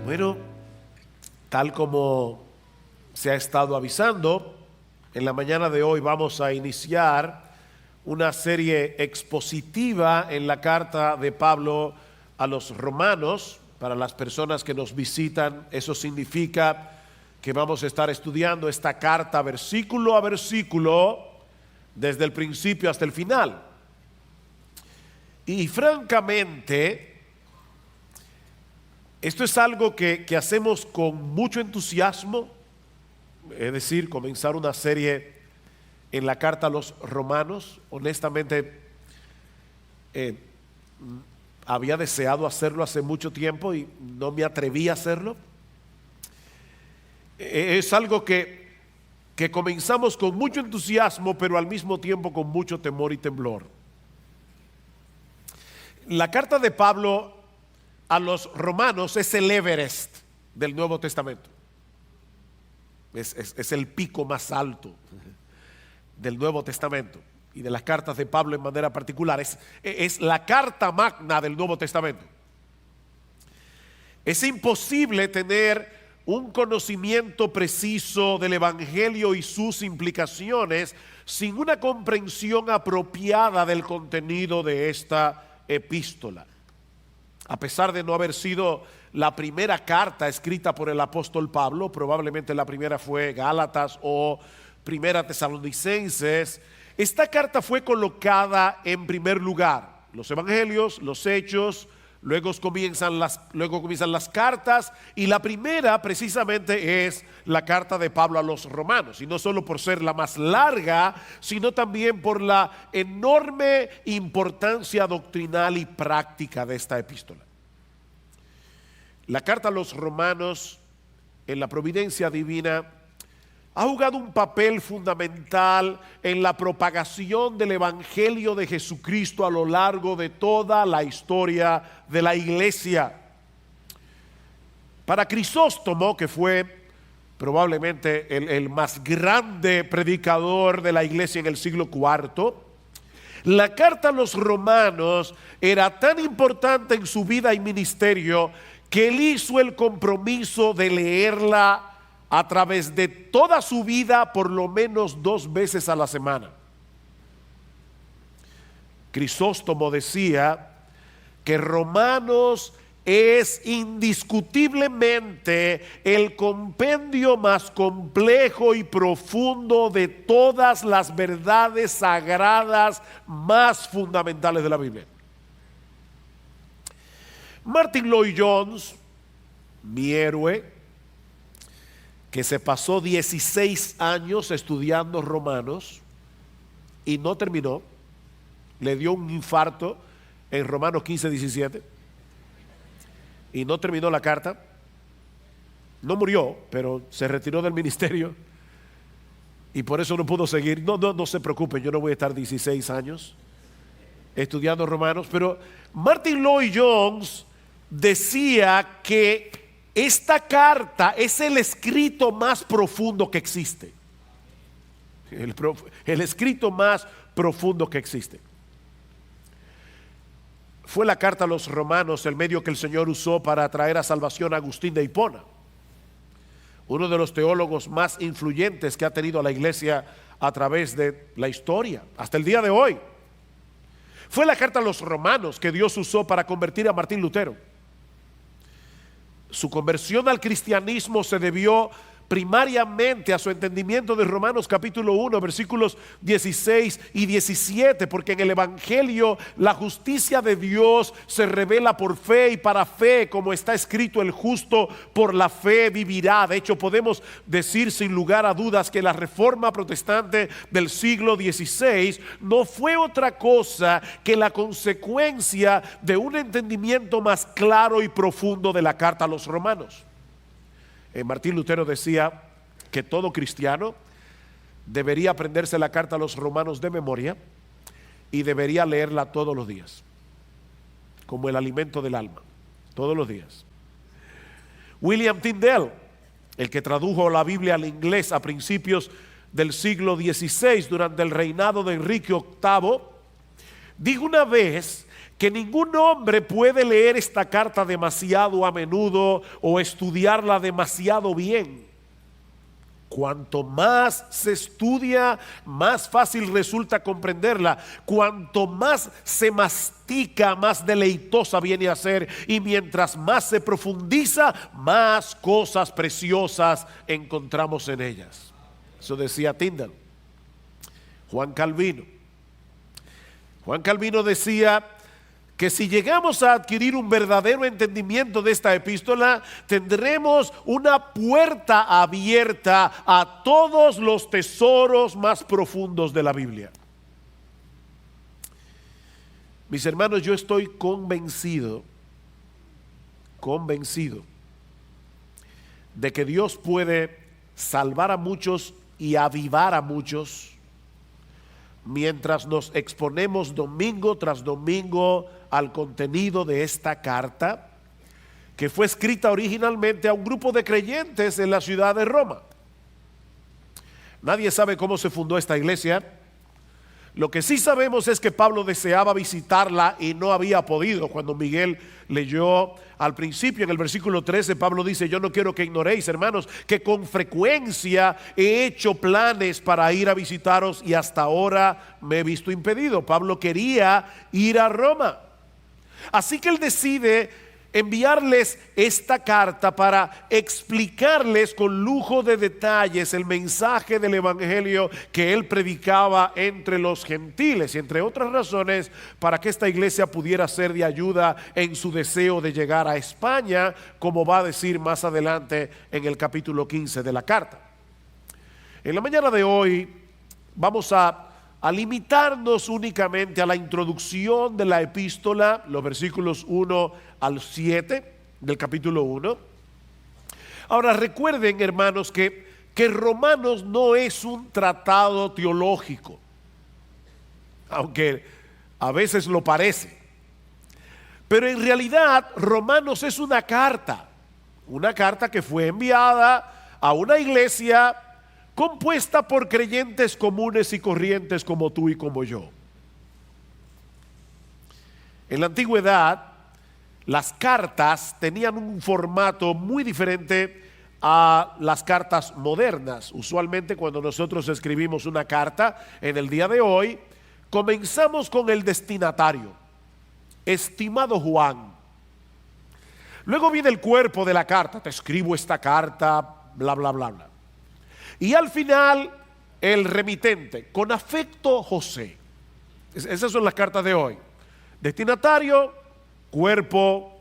Bueno, tal como se ha estado avisando, en la mañana de hoy vamos a iniciar una serie expositiva en la carta de Pablo a los romanos. Para las personas que nos visitan, eso significa que vamos a estar estudiando esta carta versículo a versículo, desde el principio hasta el final. Y francamente, esto es algo que hacemos con mucho entusiasmo, es decir, comenzar una serie en la carta a los romanos. Honestamente, había deseado hacerlo hace mucho tiempo y no me atreví a hacerlo. Es algo que comenzamos con mucho entusiasmo, pero al mismo tiempo con mucho temor y temblor. La carta de Pablo a los romanos es el Everest del Nuevo Testamento. Es el pico más alto del Nuevo Testamento y de las cartas de Pablo en manera particular. Es la carta magna del Nuevo Testamento. Es imposible tener un conocimiento preciso del Evangelio y sus implicaciones sin una comprensión apropiada del contenido de esta epístola. A pesar de no haber sido la primera carta escrita por el apóstol Pablo, probablemente la primera fue Gálatas o Primera Tesalonicenses, esta carta fue colocada en primer lugar. Los evangelios, los hechos, luego comienzan las cartas, y la primera precisamente es la carta de Pablo a los romanos, y no solo por ser la más larga, sino también por la enorme importancia doctrinal y práctica de esta epístola. La carta a los romanos, en la providencia divina, ha jugado un papel fundamental en la propagación del Evangelio de Jesucristo a lo largo de toda la historia de la iglesia. Para Crisóstomo, que fue probablemente el más grande predicador de la iglesia en el siglo IV, la carta a los romanos era tan importante en su vida y ministerio que él hizo el compromiso de leerla a través de toda su vida por lo menos 2 veces a la semana. Crisóstomo decía que Romanos es indiscutiblemente el compendio más complejo y profundo de todas las verdades sagradas más fundamentales de la Biblia. Martin Lloyd-Jones, mi héroe, que se pasó 16 años estudiando Romanos y no terminó, le dio un infarto en Romanos 15:17 y no terminó la carta. No murió, pero se retiró del ministerio y por eso no pudo seguir. No se preocupen, yo no voy a estar 16 años estudiando Romanos, pero Martin Lloyd-Jones decía que esta carta es el escrito más profundo que existe. El escrito más profundo que existe. Fue la carta a los romanos el medio que el Señor usó para traer a salvación a Agustín de Hipona, uno de los teólogos más influyentes que ha tenido la iglesia a través de la historia, hasta el día de hoy. Fue la carta a los romanos que Dios usó para convertir a Martín Lutero. Su conversión al cristianismo se debió primariamente a su entendimiento de Romanos capítulo 1, versículos 16 y 17, porque en el Evangelio la justicia de Dios se revela por fe y para fe, como está escrito: el justo por la fe vivirá. De hecho, podemos decir sin lugar a dudas que la reforma protestante del siglo XVI no fue otra cosa que la consecuencia de un entendimiento más claro y profundo de la carta a los romanos. Martín Lutero decía que todo cristiano debería aprenderse la carta a los romanos de memoria y debería leerla todos los días, como el alimento del alma, todos los días. William Tyndale, el que tradujo la Biblia al inglés a principios del siglo XVI durante el reinado de Enrique VIII, dijo una vez que ningún hombre puede leer esta carta demasiado a menudo o estudiarla demasiado bien. Cuanto más se estudia, más fácil resulta comprenderla. Cuanto más se mastica, más deleitosa viene a ser. Y mientras más se profundiza, más cosas preciosas encontramos en ellas. Eso decía Tyndale. Juan Calvino decía que si llegamos a adquirir un verdadero entendimiento de esta epístola, tendremos una puerta abierta a todos los tesoros más profundos de la Biblia. Mis hermanos, yo estoy convencido de que Dios puede salvar a muchos y avivar a muchos mientras nos exponemos domingo tras domingo al contenido de esta carta, que fue escrita originalmente a un grupo de creyentes en la ciudad de Roma. Nadie sabe cómo se fundó esta iglesia. Lo que sí sabemos es que Pablo deseaba visitarla y no había podido. Cuando Miguel leyó al principio en el versículo 13, Pablo dice: yo no quiero que ignoréis, hermanos, que con frecuencia he hecho planes para ir a visitaros y hasta ahora me he visto impedido. Pablo quería ir a Roma. Así que él decide enviarles esta carta para explicarles con lujo de detalles el mensaje del evangelio que él predicaba entre los gentiles, y entre otras razones para que esta iglesia pudiera ser de ayuda en su deseo de llegar a España, como va a decir más adelante en el capítulo 15 de la carta. En la mañana de hoy vamos a limitarnos únicamente a la introducción de la epístola, los versículos 1 al 7 del capítulo 1. Ahora recuerden, hermanos, que Romanos no es un tratado teológico, aunque a veces lo parece. Pero en realidad Romanos es una carta que fue enviada a una iglesia compuesta por creyentes comunes y corrientes como tú y como yo. En la antigüedad, las cartas tenían un formato muy diferente a las cartas modernas. Usualmente cuando nosotros escribimos una carta en el día de hoy, comenzamos con el destinatario: estimado Juan. Luego viene el cuerpo de la carta: te escribo esta carta, bla, bla, bla, bla. Y al final, el remitente: con afecto, José. Esas son las cartas de hoy: destinatario, cuerpo,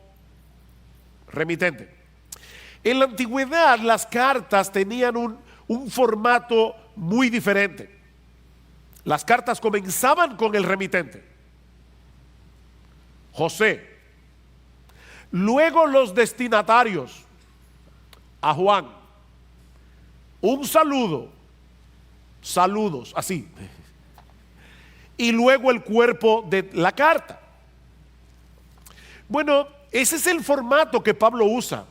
remitente. En la antigüedad, las cartas tenían un formato muy diferente. Las cartas comenzaban con el remitente, José. Luego los destinatarios, a Juan. Un saludo, saludos, así. Y luego el cuerpo de la carta. Bueno, ese es el formato que Pablo usa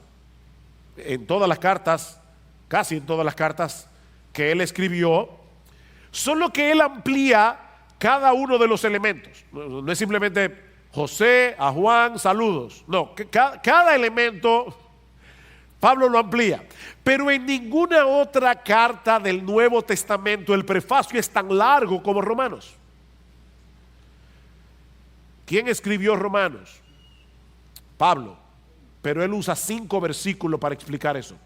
en todas las cartas, casi en todas las cartas que él escribió, solo que él amplía cada uno de los elementos. No es simplemente José, a Juan, saludos. No, cada elemento Pablo lo amplía. Pero en ninguna otra carta del Nuevo Testamento el prefacio es tan largo como Romanos. ¿Quién escribió Romanos? Pablo. Pero él usa 5 versículos para explicar eso.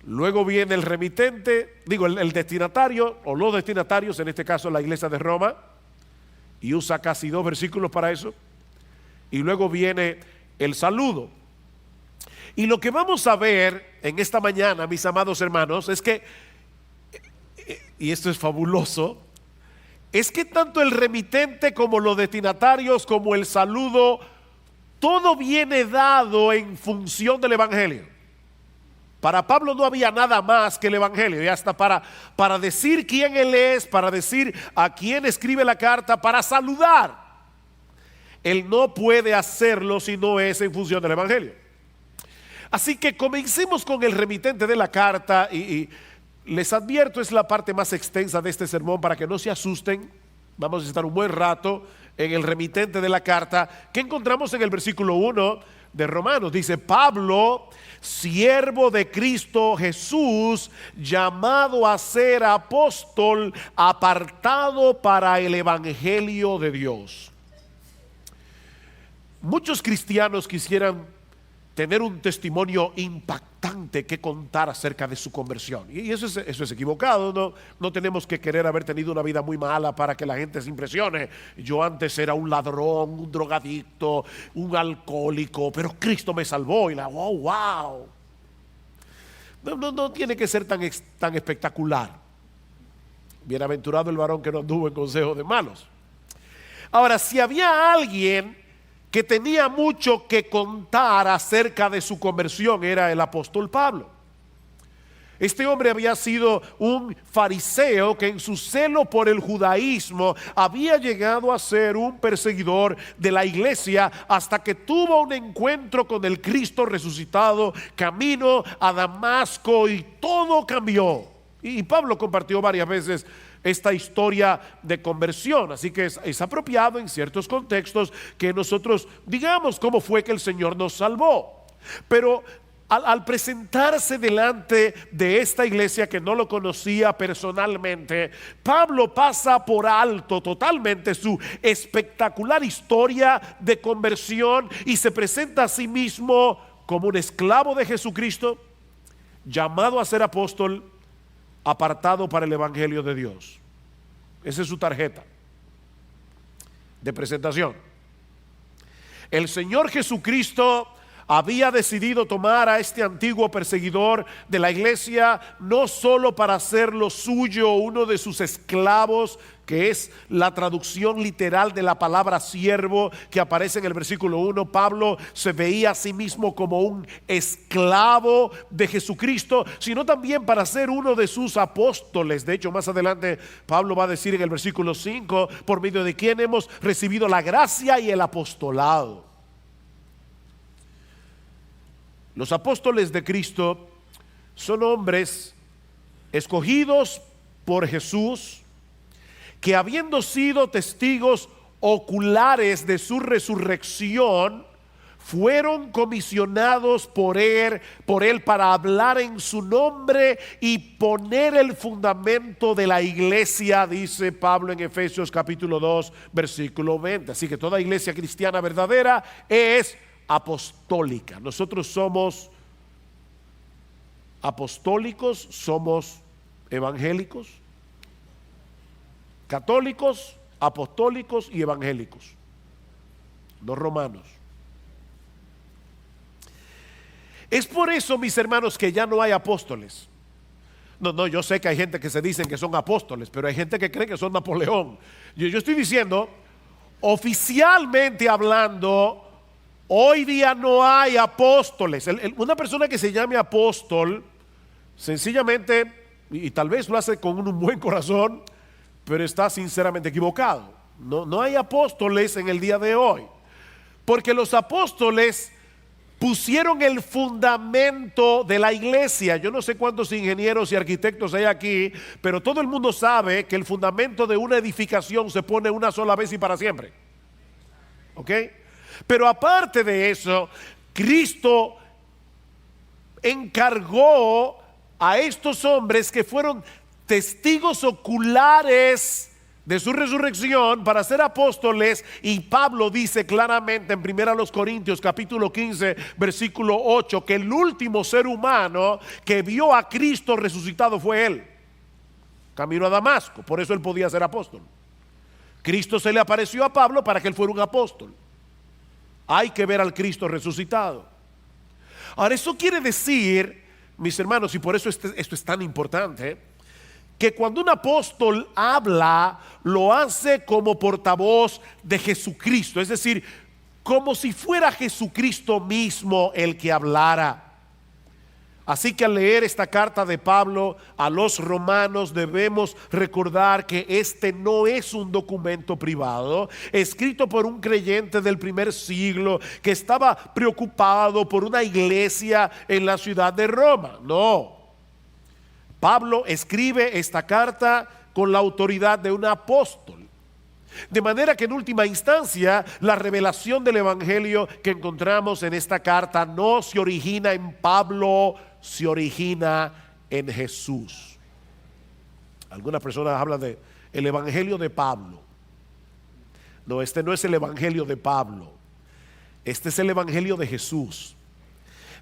Luego viene el remitente, el destinatario o los destinatarios, en este caso la iglesia de Roma, y usa casi 2 versículos para eso. Y luego viene el saludo. Y lo que vamos a ver en esta mañana, mis amados hermanos, es que, y esto es fabuloso, es que tanto el remitente como los destinatarios, como el saludo, todo viene dado en función del evangelio. Para Pablo no había nada más que el evangelio, y hasta para decir quién él es, para decir a quién escribe la carta, para saludar, él no puede hacerlo si no es en función del evangelio. Así que comencemos con el remitente de la carta y les advierto, es la parte más extensa de este sermón para que no se asusten. Vamos a estar un buen rato en el remitente de la carta, que encontramos en el versículo 1 de Romanos. Dice: Pablo, siervo de Cristo Jesús, llamado a ser apóstol, apartado para el evangelio de Dios. Muchos cristianos quisieran tener un testimonio impactante que contar acerca de su conversión. Y eso es equivocado. No tenemos que querer haber tenido una vida muy mala para que la gente se impresione. Yo antes era un ladrón, un drogadicto, un alcohólico, pero Cristo me salvó. Y wow. No tiene que ser tan espectacular. Bienaventurado el varón que no anduvo en consejo de malos. Ahora, si había alguien que tenía mucho que contar acerca de su conversión, era el apóstol Pablo. Este hombre había sido un fariseo que en su celo por el judaísmo había llegado a ser un perseguidor de la iglesia, hasta que tuvo un encuentro con el Cristo resucitado camino a Damasco, y todo cambió. Y Pablo compartió varias veces esta historia de conversión, así que es apropiado en ciertos contextos que nosotros digamos cómo fue que el Señor nos salvó. Pero al presentarse delante de esta iglesia que no lo conocía personalmente, Pablo pasa por alto totalmente su espectacular historia de conversión y se presenta a sí mismo como un esclavo de Jesucristo, llamado a ser apóstol, apartado para el evangelio de Dios. Esa es su tarjeta de presentación. El Señor Jesucristo había decidido tomar a este antiguo perseguidor de la iglesia no solo para hacerlo suyo, uno de sus esclavos, que es la traducción literal de la palabra siervo que aparece en el versículo 1. Pablo se veía a sí mismo como un esclavo de Jesucristo, sino también para ser uno de sus apóstoles. De hecho, más adelante Pablo va a decir en el versículo 5, por medio de quien hemos recibido la gracia y el apostolado. Los apóstoles de Cristo son hombres escogidos por Jesús, que habiendo sido testigos oculares de su resurrección, fueron comisionados por él para hablar en su nombre y poner el fundamento de la iglesia, dice Pablo en Efesios capítulo 2 versículo 20. Así que toda iglesia cristiana verdadera es apostólica. Nosotros somos apostólicos, somos evangélicos, católicos, apostólicos y evangélicos, no romanos. Es por eso, mis hermanos, que ya no hay apóstoles. No, yo sé que hay gente que se dicen que son apóstoles, pero hay gente que cree que son Napoleón. Yo estoy diciendo, oficialmente hablando, hoy día no hay apóstoles. Una persona que se llame apóstol, sencillamente, y tal vez lo hace con un buen corazón, pero está sinceramente equivocado. No hay apóstoles en el día de hoy, porque los apóstoles pusieron el fundamento de la iglesia. Yo no sé cuántos ingenieros y arquitectos hay aquí, pero todo el mundo sabe que el fundamento de una edificación se pone una sola vez y para siempre. ¿Ok? Pero aparte de eso, Cristo encargó a estos hombres que fueron testigos oculares de su resurrección para ser apóstoles, y Pablo dice claramente en 1 Corintios capítulo 15 versículo 8 que el último ser humano que vio a Cristo resucitado fue él, camino a Damasco. Por eso él podía ser apóstol. Cristo se le apareció a Pablo para que él fuera un apóstol. Hay que ver al Cristo resucitado. Ahora, eso quiere decir, mis hermanos, y por eso esto es tan importante, que cuando un apóstol habla, lo hace como portavoz de Jesucristo, es decir, como si fuera Jesucristo mismo el que hablara. Así que al leer esta carta de Pablo a los romanos, debemos recordar que este no es un documento privado escrito por un creyente del primer siglo que estaba preocupado por una iglesia en la ciudad de Roma. No, Pablo escribe esta carta con la autoridad de un apóstol. De manera que en última instancia, la revelación del Evangelio que encontramos en esta carta no se origina en Pablo, se origina en Jesús. Algunas personas hablan de el Evangelio de Pablo. No, este no es el Evangelio de Pablo. Este es el Evangelio de Jesús.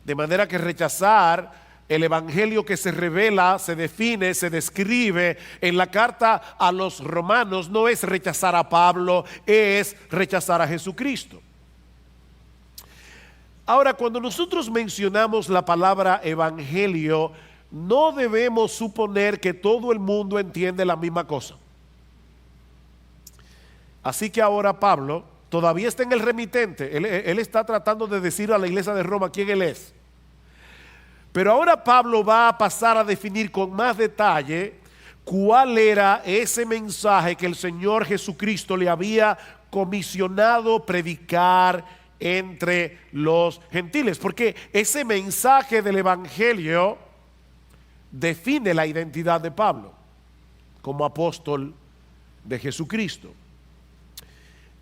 De manera que rechazar el Evangelio que se revela, se define, se describe en la carta a los romanos no es rechazar a Pablo, es rechazar a Jesucristo. Ahora, cuando nosotros mencionamos la palabra evangelio, no debemos suponer que todo el mundo entiende la misma cosa. Así que ahora Pablo todavía está en el remitente, él está tratando de decir a la iglesia de Roma quién él es. Pero ahora Pablo va a pasar a definir con más detalle cuál era ese mensaje que el Señor Jesucristo le había comisionado predicar entre los gentiles. Porque ese mensaje del Evangelio define la identidad de Pablo como apóstol de Jesucristo.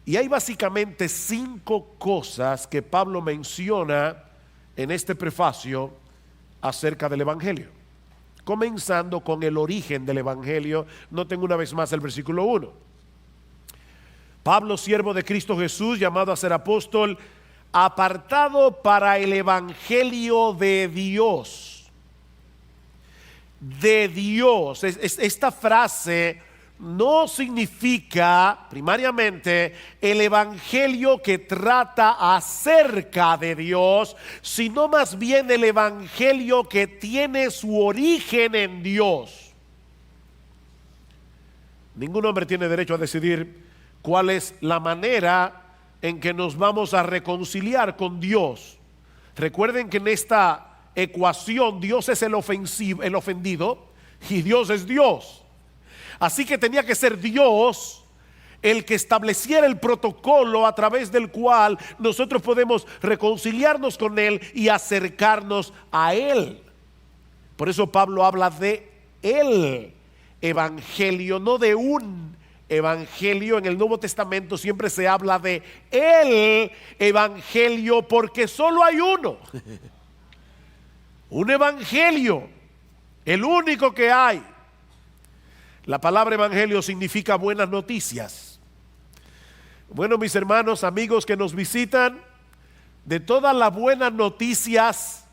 Y hay básicamente 5 cosas que Pablo menciona en este prefacio acerca del Evangelio, comenzando con el origen del Evangelio. Noten una vez más el versículo 1. Pablo, siervo de Cristo Jesús, llamado a ser apóstol, apartado para el Evangelio de Dios. De Dios. Esta frase no significa primariamente el evangelio que trata acerca de Dios, sino más bien el evangelio que tiene su origen en Dios. Ningún hombre tiene derecho a decidir cuál es la manera en que nos vamos a reconciliar con Dios. Recuerden que en esta ecuación Dios es el ofendido y Dios es Dios. Así que tenía que ser Dios el que estableciera el protocolo a través del cual nosotros podemos reconciliarnos con Él y acercarnos a Él. Por eso Pablo habla de el evangelio, no de un evangelio. En el Nuevo Testamento siempre se habla de el evangelio porque solo hay uno. Un evangelio, el único que hay. La palabra evangelio significa buenas noticias. Bueno, mis hermanos, amigos que nos visitan, de todas las buenas noticias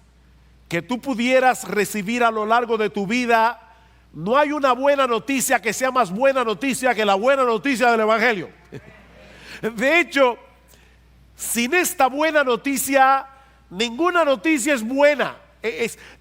que tú pudieras recibir a lo largo de tu vida, no hay una buena noticia que sea más buena noticia que la buena noticia del evangelio. De hecho, sin esta buena noticia, ninguna noticia es buena.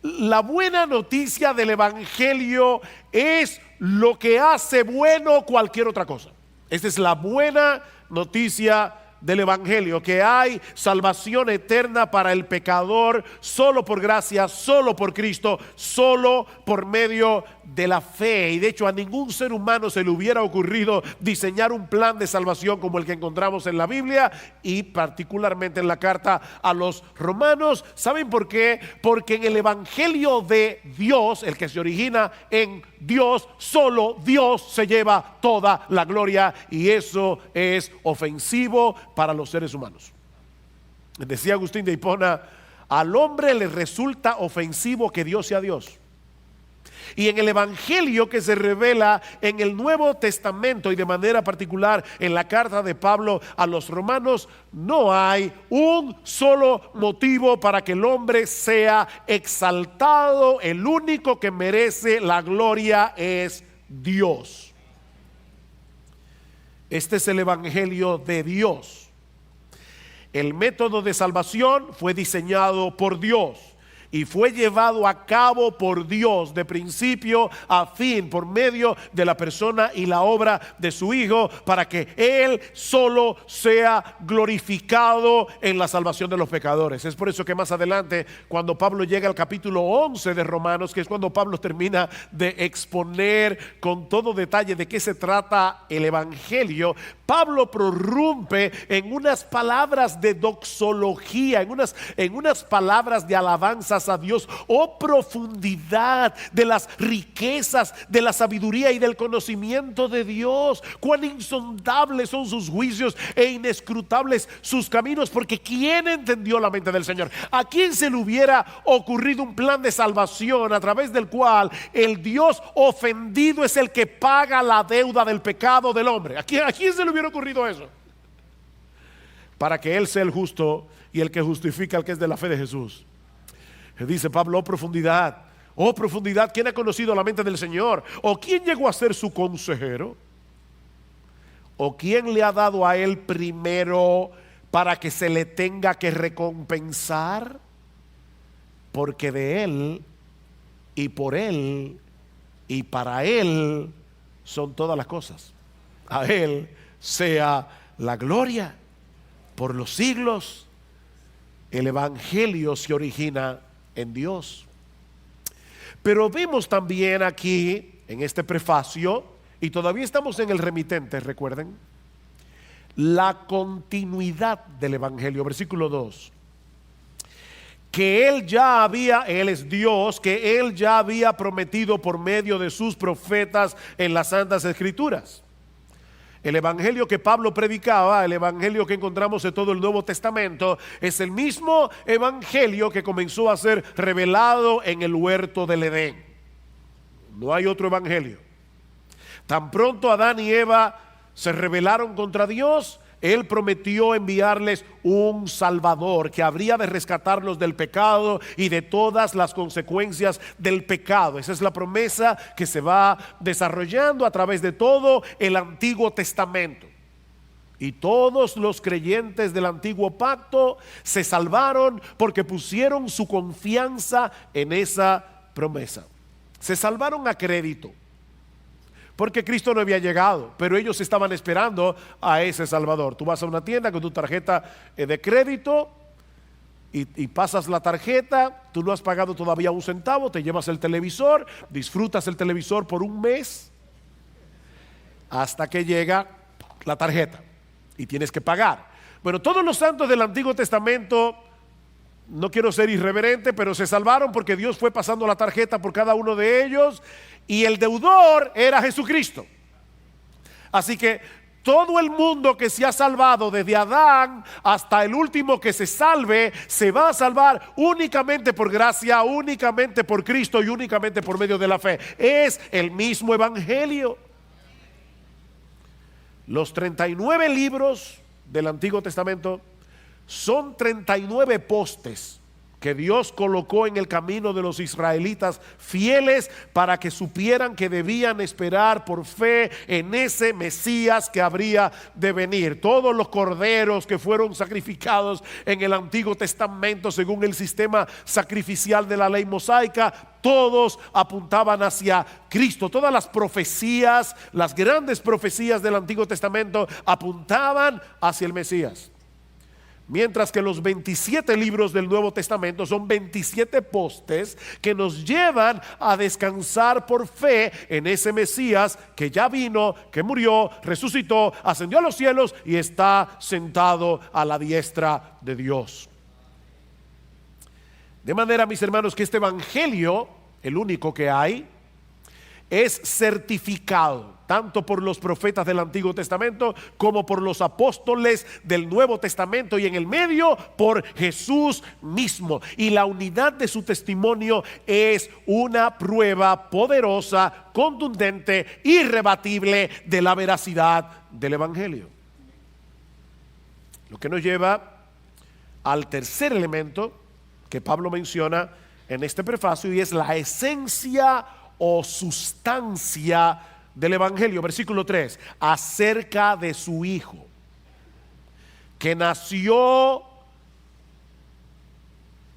La buena noticia del evangelio es lo que hace bueno cualquier otra cosa. Esta es la buena noticia del evangelio, que hay salvación eterna para el pecador solo por gracia, solo por Cristo, solo por medio de la fe. Y de hecho a ningún ser humano se le hubiera ocurrido diseñar un plan de salvación como el que encontramos en la Biblia y particularmente en la carta a los romanos. ¿Saben por qué? Porque en el evangelio de Dios, el que se origina en Dios, solo Dios se lleva toda la gloria, y eso es ofensivo para los seres humanos. Decía Agustín de Hipona: al hombre le resulta ofensivo que Dios sea Dios. Y en el evangelio que se revela en el Nuevo Testamento y de manera particular en la carta de Pablo a los romanos, no hay un solo motivo para que el hombre sea exaltado. El único que merece la gloria es Dios. Este es el evangelio de Dios. El método de salvación fue diseñado por Dios y fue llevado a cabo por Dios de principio a fin por medio de la persona y la obra de su Hijo, para que Él solo sea glorificado en la salvación de los pecadores. Es por eso que más adelante, cuando Pablo llega al capítulo 11 de Romanos, que es cuando Pablo termina de exponer con todo detalle de qué se trata el evangelio, Pablo prorrumpe en unas palabras de doxología, en unas palabras de alabanza alabanzas a Dios. Oh profundidad de las riquezas de la sabiduría y del conocimiento de Dios. Cuán insondables son sus juicios e inescrutables sus caminos. Porque ¿quién entendió la mente del Señor? ¿A quién se le hubiera ocurrido un plan de salvación a través del cual el Dios ofendido es el que paga la deuda del pecado del hombre? ¿A quién se le hubiera ocurrido eso? Para que Él sea el justo y el que justifica al que es de la fe de Jesús. Dice Pablo, oh profundidad, ¿quién ha conocido la mente del Señor? ¿O quién llegó a ser su consejero? ¿O quién le ha dado a Él primero para que se le tenga que recompensar? Porque de Él y por Él y para Él son todas las cosas. A Él sea la gloria por los siglos. El evangelio se origina en Dios. Pero vemos también aquí en este prefacio, y todavía estamos en el remitente, recuerden, la continuidad del evangelio. Versículo 2. Que Él es Dios, que Él ya había prometido por medio de sus profetas en las Santas Escrituras. El evangelio que Pablo predicaba, el evangelio que encontramos en todo el Nuevo Testamento, es el mismo evangelio que comenzó a ser revelado en el huerto del Edén. No hay otro evangelio. Tan pronto Adán y Eva se rebelaron contra Dios, Él prometió enviarles un Salvador que habría de rescatarlos del pecado y de todas las consecuencias del pecado. Esa es la promesa que se va desarrollando a través de todo el Antiguo Testamento. Y todos los creyentes del Antiguo Pacto se salvaron porque pusieron su confianza en esa promesa. Se salvaron a crédito, porque Cristo no había llegado, pero ellos estaban esperando a ese Salvador. Tú vas a una tienda con tu tarjeta de crédito y pasas la tarjeta, tú no has pagado todavía un centavo, te llevas el televisor, disfrutas el televisor por un mes, hasta que llega la tarjeta y tienes que pagar. Bueno, todos los santos del Antiguo Testamento, no quiero ser irreverente, pero se salvaron porque Dios fue pasando la tarjeta por cada uno de ellos y el deudor era Jesucristo. Así que todo el mundo que se ha salvado desde Adán hasta el último que se salve, se va a salvar únicamente por gracia, únicamente por Cristo y únicamente por medio de la fe. Es el mismo evangelio. Los 39 libros del Antiguo Testamento son 39 postes que Dios colocó en el camino de los israelitas fieles para que supieran que debían esperar por fe en ese Mesías que habría de venir. Todos los corderos que fueron sacrificados en el Antiguo Testamento según el sistema sacrificial de la ley mosaica, todos apuntaban hacia Cristo. Todas las profecías, las grandes profecías del Antiguo Testamento apuntaban hacia el Mesías. Mientras que los 27 libros del Nuevo Testamento son 27 postes que nos llevan a descansar por fe en ese Mesías que ya vino, que murió, resucitó, ascendió a los cielos y está sentado a la diestra de Dios. De manera, mis hermanos, que este evangelio, el único que hay, es certificado tanto por los profetas del Antiguo Testamento como por los apóstoles del Nuevo Testamento, y en el medio por Jesús mismo. Y la unidad de su testimonio es una prueba poderosa, contundente, irrebatible de la veracidad del evangelio. Lo que nos lleva al tercer elemento que Pablo menciona en este prefacio, y es la esencia o sustancia del evangelio. Versículo 3, acerca de su Hijo, que nació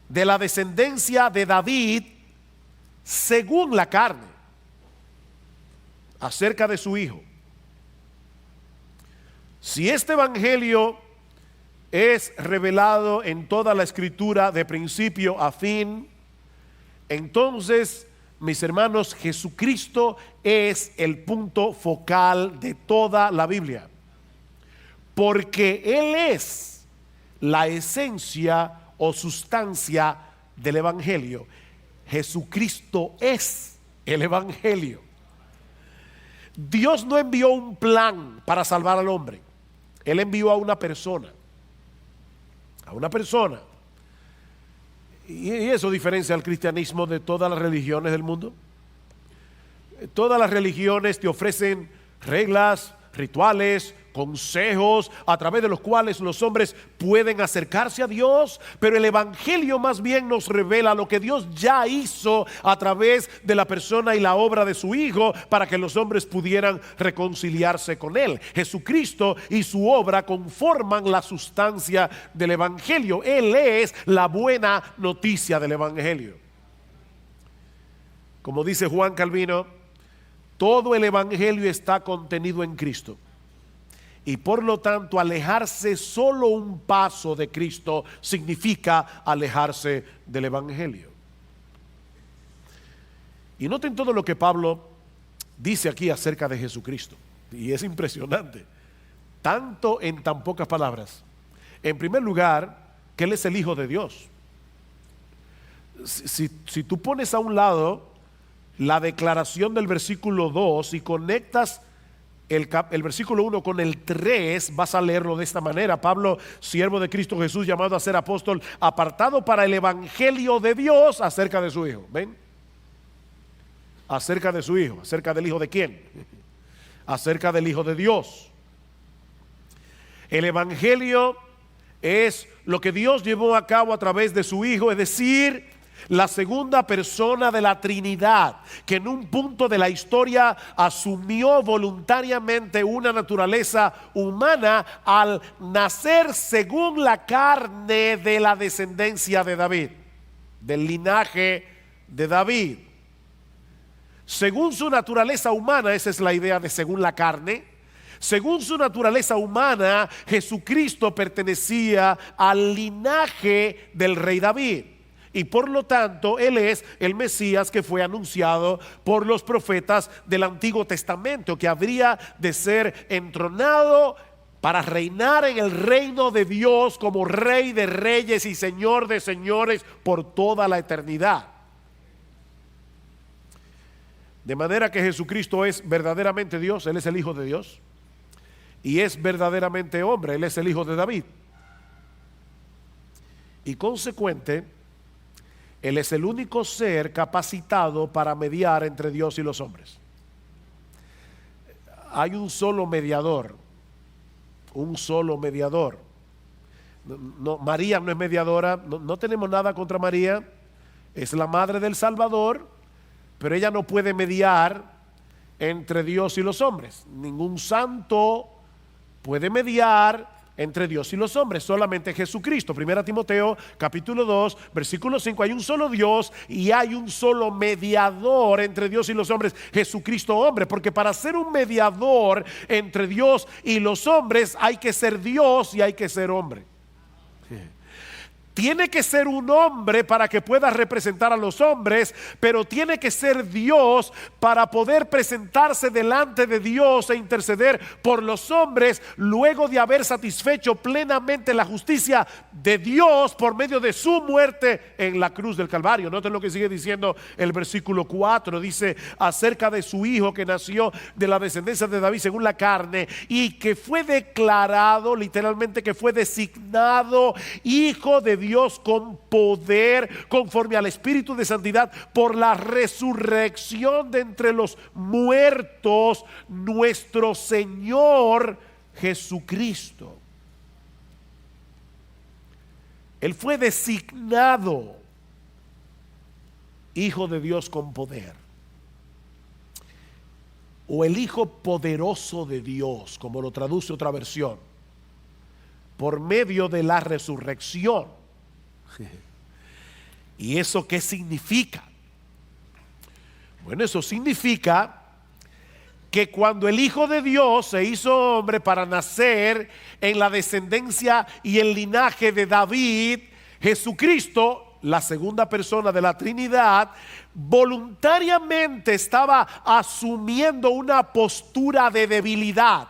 de la descendencia de David según la carne. Acerca de su Hijo. Si este evangelio es revelado en toda la Escritura de principio a fin, entonces, mis hermanos, Jesucristo es el punto focal de toda la Biblia, porque Él es la esencia o sustancia del Evangelio. Jesucristo es el Evangelio. Dios no envió un plan para salvar al hombre. Él envió a una persona. A una persona. Y eso diferencia al cristianismo de todas las religiones del mundo. Todas las religiones te ofrecen reglas, rituales, consejos a través de los cuales los hombres pueden acercarse a Dios, pero el Evangelio más bien nos revela lo que Dios ya hizo a través de la persona y la obra de su Hijo para que los hombres pudieran reconciliarse con Él. Jesucristo y su obra conforman la sustancia del Evangelio. Él es la buena noticia del Evangelio. Como dice Juan Calvino, todo el Evangelio está contenido en Cristo. Y por lo tanto, alejarse solo un paso de Cristo significa alejarse del Evangelio. Y noten todo lo que Pablo dice aquí acerca de Jesucristo. Y es impresionante, tanto en tan pocas palabras. En primer lugar, que Él es el Hijo de Dios. Si tú pones a un lado la declaración del versículo 2 y conectas el versículo 1 con el 3, vas a leerlo de esta manera: Pablo, siervo de Cristo Jesús, llamado a ser apóstol, apartado para el Evangelio de Dios, acerca de su Hijo. ¿Ven? Acerca de su Hijo. ¿Acerca del Hijo de quién? Acerca del Hijo de Dios. El Evangelio es lo que Dios llevó a cabo a través de su Hijo, es decir, la segunda persona de la Trinidad, que en un punto de la historia asumió voluntariamente una naturaleza humana al nacer según la carne de la descendencia de David, del linaje de David. Según su naturaleza humana, esa es la idea de según la carne. Según su naturaleza humana, Jesucristo pertenecía al linaje del rey David. Y por lo tanto, Él es el Mesías que fue anunciado por los profetas del Antiguo Testamento, que habría de ser entronado para reinar en el reino de Dios como Rey de reyes y Señor de señores por toda la eternidad. De manera que Jesucristo es verdaderamente Dios, Él es el Hijo de Dios, y es verdaderamente hombre, Él es el Hijo de David. Y consecuente, Él es el único ser capacitado para mediar entre Dios y los hombres. Hay un solo mediador, un solo mediador. No, María no es mediadora, no tenemos nada contra María, es la madre del Salvador, pero ella no puede mediar entre Dios y los hombres. Ningún santo puede mediar entre Dios y los hombres, solamente Jesucristo. 1 Timoteo capítulo 2 versículo 5: hay un solo Dios y hay un solo mediador entre Dios y los hombres, Jesucristo hombre. Porque para ser un mediador entre Dios y los hombres hay que ser Dios y hay que ser hombre. Tiene que ser un hombre para que pueda representar a los hombres, pero tiene que ser Dios para poder presentarse delante de Dios e interceder por los hombres luego de haber satisfecho plenamente la justicia de Dios por medio de su muerte en la cruz del Calvario. Noten lo que sigue diciendo el versículo 4, dice acerca de su Hijo que nació de la descendencia de David según la carne y que fue declarado, literalmente que fue designado Hijo de Dios con poder, conforme al Espíritu de santidad, por la resurrección de entre los muertos, nuestro Señor Jesucristo. Él fue designado Hijo de Dios con poder, o el Hijo poderoso de Dios, como lo traduce otra versión, por medio de la resurrección. ¿Y eso qué significa? Bueno, eso significa que cuando el Hijo de Dios se hizo hombre para nacer en la descendencia y el linaje de David, Jesucristo, la segunda persona de la Trinidad, voluntariamente estaba asumiendo una postura de debilidad.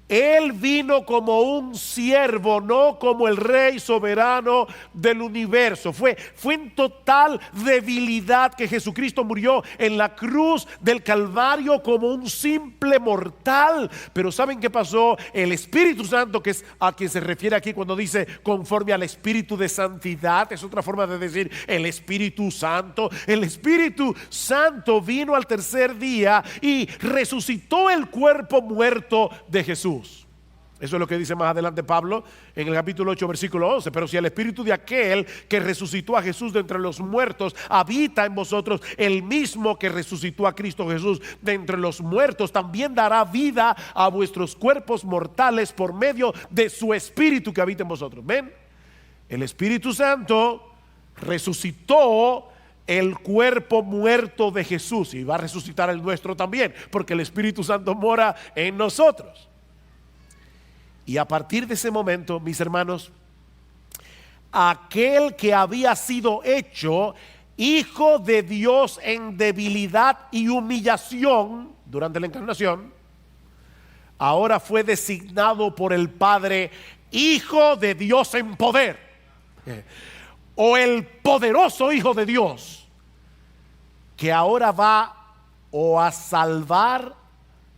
Él vino como un siervo, no como el rey soberano del universo. Fue en total debilidad que Jesucristo murió en la cruz del Calvario como un simple mortal. Pero ¿saben qué pasó? El Espíritu Santo, que es a quien se refiere aquí cuando dice conforme al Espíritu de santidad, es otra forma de decir el Espíritu Santo. El Espíritu Santo vino al tercer día y resucitó el cuerpo muerto de Jesús. Eso es lo que dice más adelante Pablo en el capítulo 8 versículo 11. Pero si el espíritu de aquel que resucitó a Jesús de entre los muertos habita en vosotros, el mismo que resucitó a Cristo Jesús de entre los muertos también dará vida a vuestros cuerpos mortales por medio de su espíritu que habita en vosotros. ¿Ven? El Espíritu Santo resucitó el cuerpo muerto de Jesús y va a resucitar el nuestro también, porque el Espíritu Santo mora en nosotros. Y a partir de ese momento, mis hermanos, aquel que había sido hecho hijo de Dios en debilidad y humillación durante la encarnación, ahora fue designado por el Padre hijo de Dios en poder, o el poderoso Hijo de Dios, que ahora va o a salvar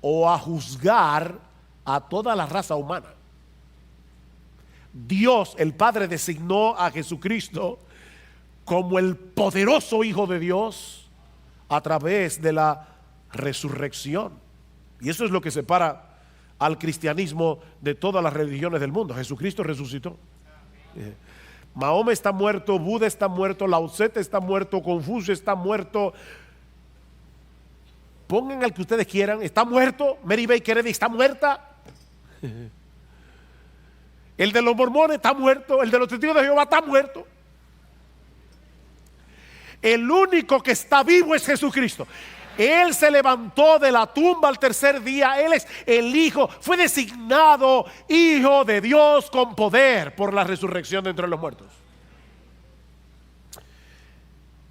o a juzgar a toda la raza humana. Dios, el Padre, designó a Jesucristo como el poderoso Hijo de Dios a través de la resurrección. Y eso es lo que separa al cristianismo de todas las religiones del mundo. Jesucristo resucitó. Mahoma está muerto, Buda está muerto, Lao Tse está muerto, Confucio está muerto. Pongan al que ustedes quieran, está muerto. Mary Baker Eddy está muerta. El de los mormones está muerto. El de los testigos de Jehová está muerto. El único que está vivo es Jesucristo. Él se levantó de la tumba al tercer día. Él es el Hijo. Fue designado Hijo de Dios con poder por la resurrección de entre los muertos.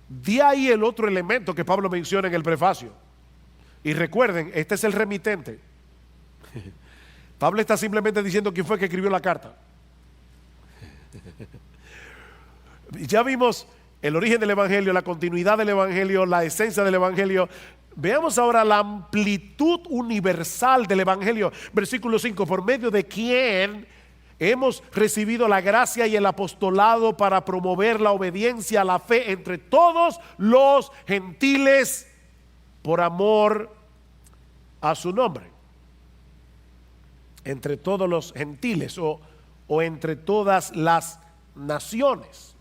De ahí el otro elemento que Pablo menciona en el prefacio. Y recuerden, este es el remitente. Pablo está simplemente diciendo quién fue que escribió la carta. Ya vimos el origen del Evangelio, la continuidad del Evangelio, la esencia del Evangelio. Veamos ahora la amplitud universal del Evangelio. Versículo 5, por medio de quien hemos recibido la gracia y el apostolado para promover la obediencia a la fe entre todos los gentiles por amor a su nombre. Entre todos los gentiles o entre todas las naciones.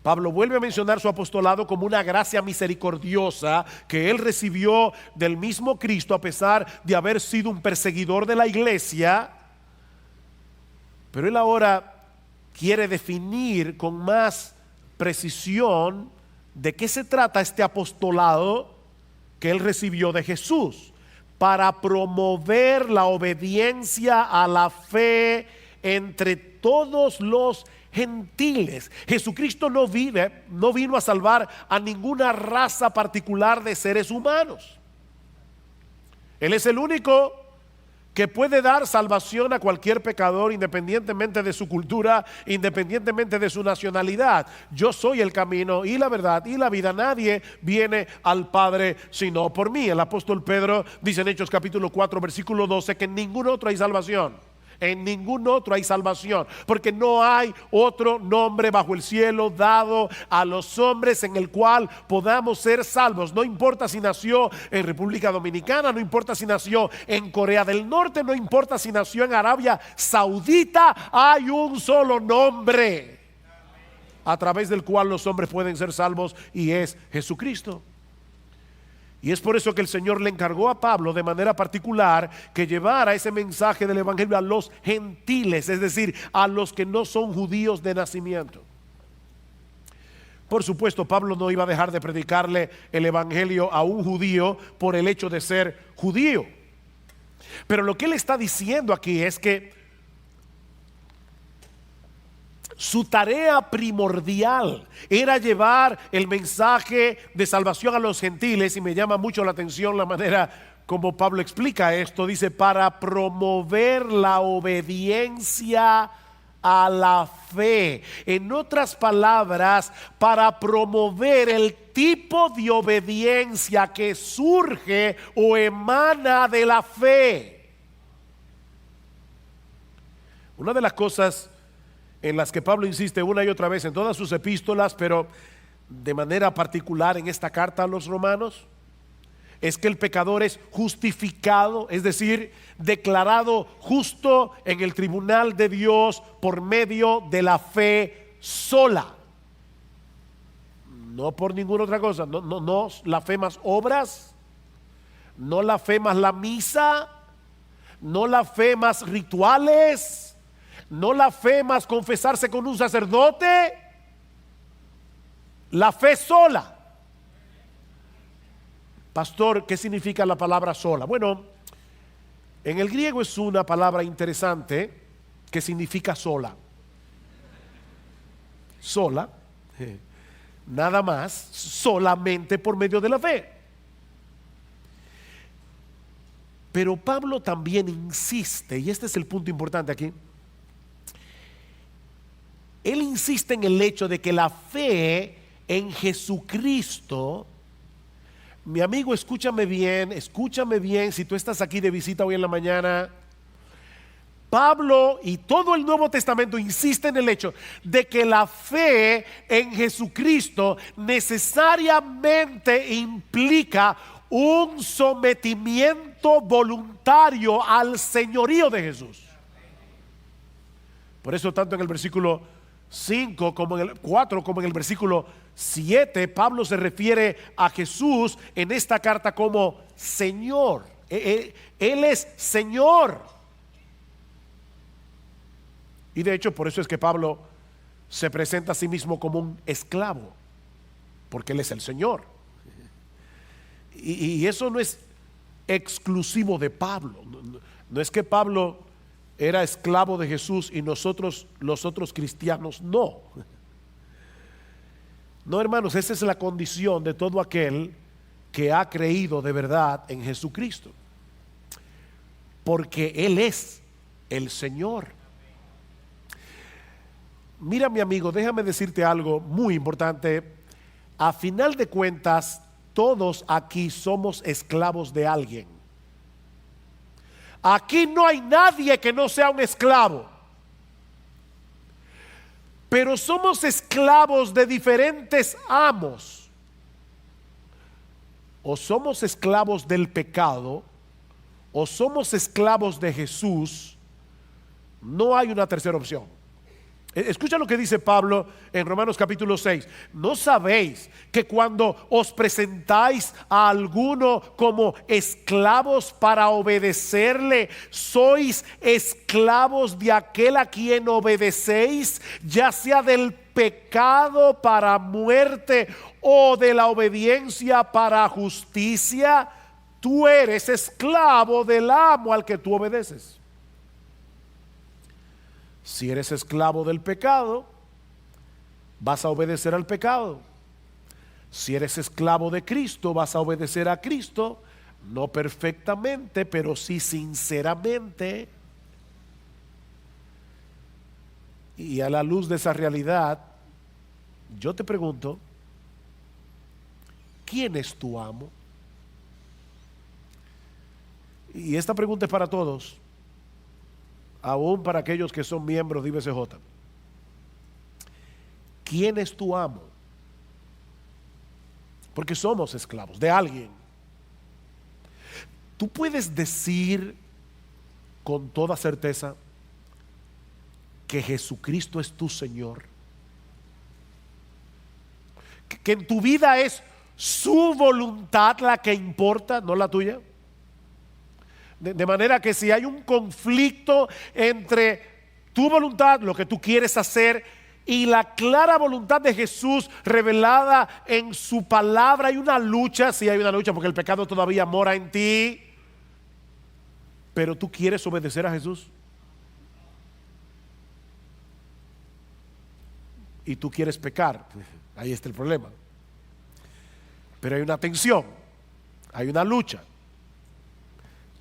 Pablo vuelve a mencionar su apostolado como una gracia misericordiosa que él recibió del mismo Cristo a pesar de haber sido un perseguidor de la iglesia. Pero él ahora quiere definir con más precisión de qué se trata este apostolado que él recibió de Jesús para promover la obediencia a la fe entre todos los gentiles. Jesucristo no vino a salvar a ninguna raza particular de seres humanos. Él es el único que puede dar salvación a cualquier pecador independientemente de su cultura, independientemente de su nacionalidad. Yo soy el camino y la verdad y la vida. Nadie viene al Padre sino por mí. El apóstol Pedro dice en Hechos capítulo 4 versículo 12 que en ningún otro hay salvación. En ningún otro hay salvación, porque no hay otro nombre bajo el cielo dado a los hombres en el cual podamos ser salvos. No importa si nació en República Dominicana, no importa si nació en Corea del Norte, no importa si nació en Arabia Saudita, hay un solo nombre a través del cual los hombres pueden ser salvos y es Jesucristo. Y es por eso que el Señor le encargó a Pablo de manera particular que llevara ese mensaje del Evangelio a los gentiles, es decir, a los que no son judíos de nacimiento. Por supuesto, Pablo no iba a dejar de predicarle el Evangelio a un judío por el hecho de ser judío. Pero lo que él está diciendo aquí es que su tarea primordial era llevar el mensaje de salvación a los gentiles, y me llama mucho la atención la manera como Pablo explica esto, dice, para promover la obediencia a la fe. En otras palabras, para promover el tipo de obediencia que surge o emana de la fe. Una de las cosas en las que Pablo insiste una y otra vez en todas sus epístolas, pero de manera particular en esta carta a los romanos, es que el pecador es justificado, es decir, declarado justo en el tribunal de Dios por medio de la fe sola. No por ninguna otra cosa, no la fe más obras, no la fe más la misa, no la fe más rituales, no la fe más confesarse con un sacerdote, la fe sola. Pastor, ¿qué significa la palabra sola? Bueno, en el griego es una palabra interesante que significa sola. Sola, nada más, solamente por medio de la fe. Pero Pablo también insiste, y este es el punto importante aquí, él insiste en el hecho de que la fe en Jesucristo, mi amigo, escúchame bien, si tú estás aquí de visita hoy en la mañana, Pablo y todo el Nuevo Testamento insiste en el hecho de que la fe en Jesucristo necesariamente implica un sometimiento voluntario al señorío de Jesús. Por eso tanto en el versículo 5 como en el 4 como en el versículo 7, Pablo se refiere a Jesús en esta carta como Señor. Él es Señor. Y de hecho por eso es que Pablo se presenta a sí mismo como un esclavo, porque Él es el Señor. Y eso no es exclusivo de Pablo. No es que Pablo era esclavo de Jesús y nosotros los otros cristianos no. No, hermanos, esa es la condición de todo aquel que ha creído de verdad en Jesucristo, porque Él es el Señor. Mira, mi amigo, déjame decirte algo muy importante. A final de cuentas, todos aquí somos esclavos de alguien. Aquí no hay nadie que no sea un esclavo. Pero somos esclavos de diferentes amos. O somos esclavos del pecado, o somos esclavos de Jesús. No hay una tercera opción. Escucha lo que dice Pablo en Romanos capítulo 6. ¿No sabéis que cuando os presentáis a alguno como esclavos para obedecerle, sois esclavos de aquel a quien obedecéis, ya sea del pecado para muerte o de la obediencia para justicia? Tú eres esclavo del amo al que tú obedeces. Si eres esclavo del pecado, vas a obedecer al pecado. Si eres esclavo de Cristo, vas a obedecer a Cristo, no perfectamente, pero sí sinceramente. Y a la luz de esa realidad, yo te pregunto, ¿quién es tu amo? Y esta pregunta es para todos, aún para aquellos que son miembros de IBCJ. ¿Quién es tu amo? Porque somos esclavos de alguien. Tú puedes decir con toda certeza que Jesucristo es tu Señor, que en tu vida es su voluntad la que importa, no la tuya. De manera que si hay un conflicto entre tu voluntad, lo que tú quieres hacer, y la clara voluntad de Jesús revelada en su palabra, hay una lucha. Sí, hay una lucha porque el pecado todavía mora en ti, pero tú quieres obedecer a Jesús y tú quieres pecar. Ahí está el problema. Pero hay una tensión, hay una lucha.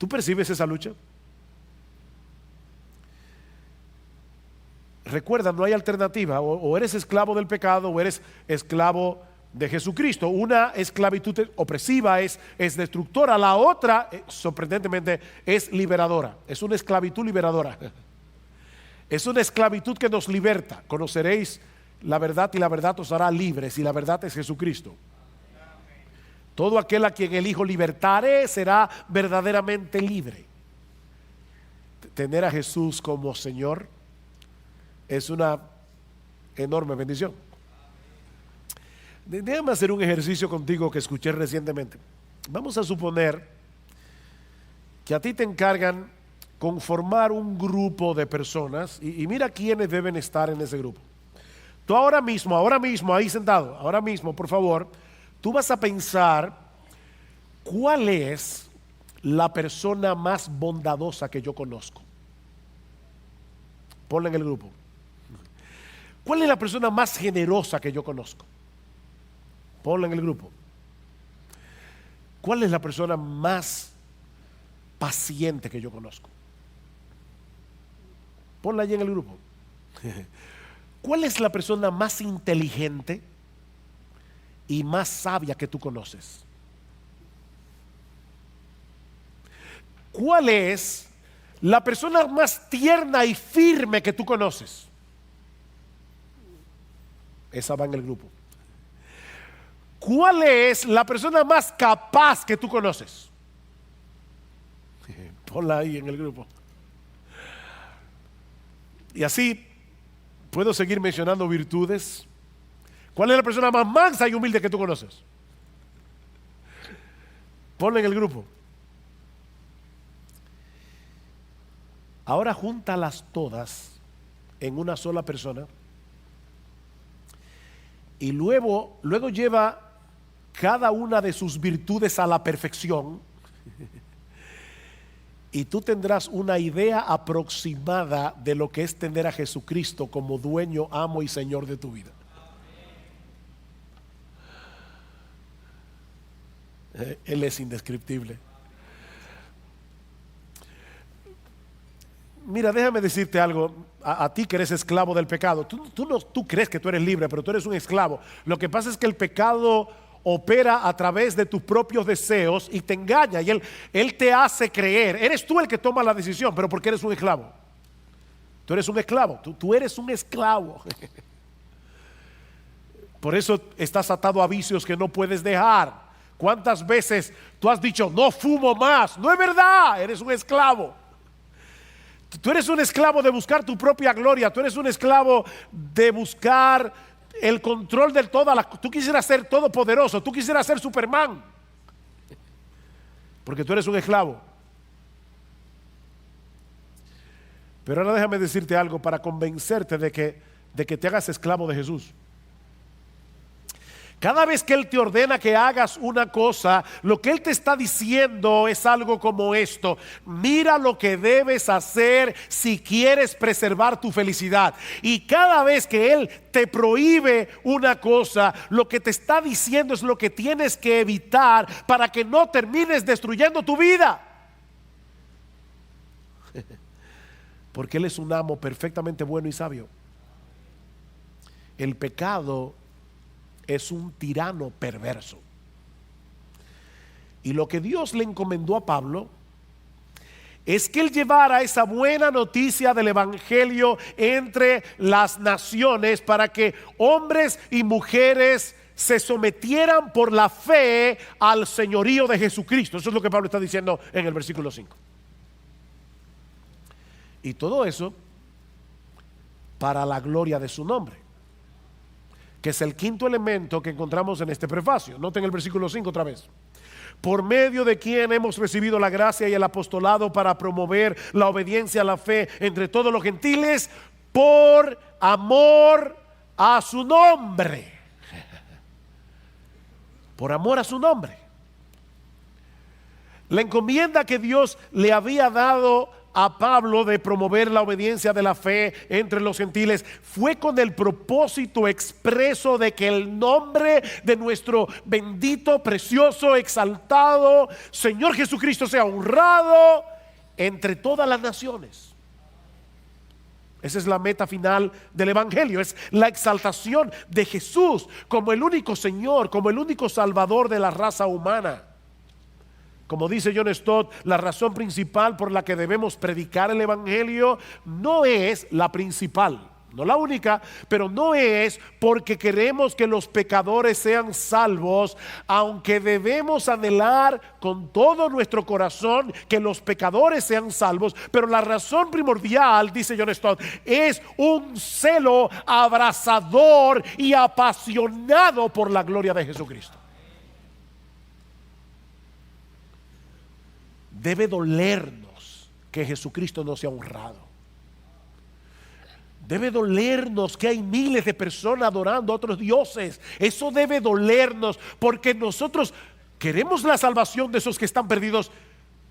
¿Tú percibes esa lucha? Recuerda, no hay alternativa. O eres esclavo del pecado o eres esclavo de Jesucristo. Una esclavitud opresiva es destructora. La otra, sorprendentemente, es liberadora. Es una esclavitud liberadora. Es una esclavitud que nos liberta. Conoceréis la verdad y la verdad os hará libres, y la verdad es Jesucristo. Todo aquel a quien el Hijo libertare será verdaderamente libre. Tener a Jesús como Señor es una enorme bendición. Déjame hacer un ejercicio contigo que escuché recientemente. Vamos a suponer que a ti te encargan conformar un grupo de personas y mira quiénes deben estar en ese grupo. Tú ahora mismo, ahí sentado, ahora mismo, por favor, tú vas a pensar cuál es la persona más bondadosa que yo conozco. Ponla en el grupo. ¿Cuál es la persona más generosa que yo conozco? Ponla en el grupo. ¿Cuál es la persona más paciente que yo conozco? Ponla allí en el grupo. ¿Cuál es la persona más inteligente y más sabia que tú conoces? ¿Cuál es la persona más tierna y firme que tú conoces? Esa va en el grupo. ¿Cuál es la persona más capaz que tú conoces? Ponla ahí en el grupo. Y así puedo seguir mencionando virtudes. ¿Cuál es la persona más mansa y humilde que tú conoces? Ponla en el grupo. Ahora júntalas todas en una sola persona. Y luego lleva cada una de sus virtudes a la perfección. Y tú tendrás una idea aproximada de lo que es tener a Jesucristo como dueño, amo y Señor de tu vida. Él es indescriptible. Mira, déjame decirte algo. A ti que eres esclavo del pecado, tú crees que tú eres libre, pero tú eres un esclavo. Lo que pasa es que el pecado opera a través de tus propios deseos y te engaña, y él te hace creer. Eres tú el que toma la decisión, pero porque eres un esclavo. Tú eres un esclavo, tú eres un esclavo. Por eso estás atado a vicios que no puedes dejar. ¿Cuántas veces tú has dicho, no fumo más? No es verdad, eres un esclavo. Tú eres un esclavo de buscar tu propia gloria. Tú eres un esclavo de buscar el control de todas las. Tú quisieras ser todopoderoso. Tú quisieras ser Superman. Porque tú eres un esclavo. Pero ahora déjame decirte algo para convencerte de que te hagas esclavo de Jesús. Cada vez que Él te ordena que hagas una cosa, lo que Él te está diciendo es algo como esto: mira lo que debes hacer si quieres preservar tu felicidad. Y cada vez que Él te prohíbe una cosa, lo que te está diciendo es lo que tienes que evitar para que no termines destruyendo tu vida. Porque Él es un amo perfectamente bueno y sabio. El pecado es un tirano perverso. Y lo que Dios le encomendó a Pablo es que él llevara esa buena noticia del evangelio entre las naciones para que hombres y mujeres se sometieran por la fe al señorío de Jesucristo. Eso es lo que Pablo está diciendo en el versículo 5. Y todo eso para la gloria de su nombre, que es el quinto elemento que encontramos en este prefacio. Noten el versículo 5 otra vez. Por medio de quien hemos recibido la gracia y el apostolado para promover la obediencia a la fe entre todos los gentiles, por amor a su nombre. Por amor a su nombre. La encomienda que Dios le había dado a Pablo de promover la obediencia de la fe entre los gentiles fue con el propósito expreso de que el nombre de nuestro bendito, precioso, exaltado Señor Jesucristo sea honrado entre todas las naciones. Esa es la meta final del Evangelio, es la exaltación de Jesús como el único Señor, como el único Salvador de la raza humana. Como dice John Stott, la razón principal por la que debemos predicar el Evangelio no es la principal, no la única, pero no es porque queremos que los pecadores sean salvos, aunque debemos anhelar con todo nuestro corazón que los pecadores sean salvos. Pero la razón primordial, dice John Stott, es un celo abrasador y apasionado por la gloria de Jesucristo. Debe dolernos que Jesucristo no sea honrado. Debe dolernos que hay miles de personas adorando a otros dioses. Eso debe dolernos porque nosotros queremos la salvación de esos que están perdidos,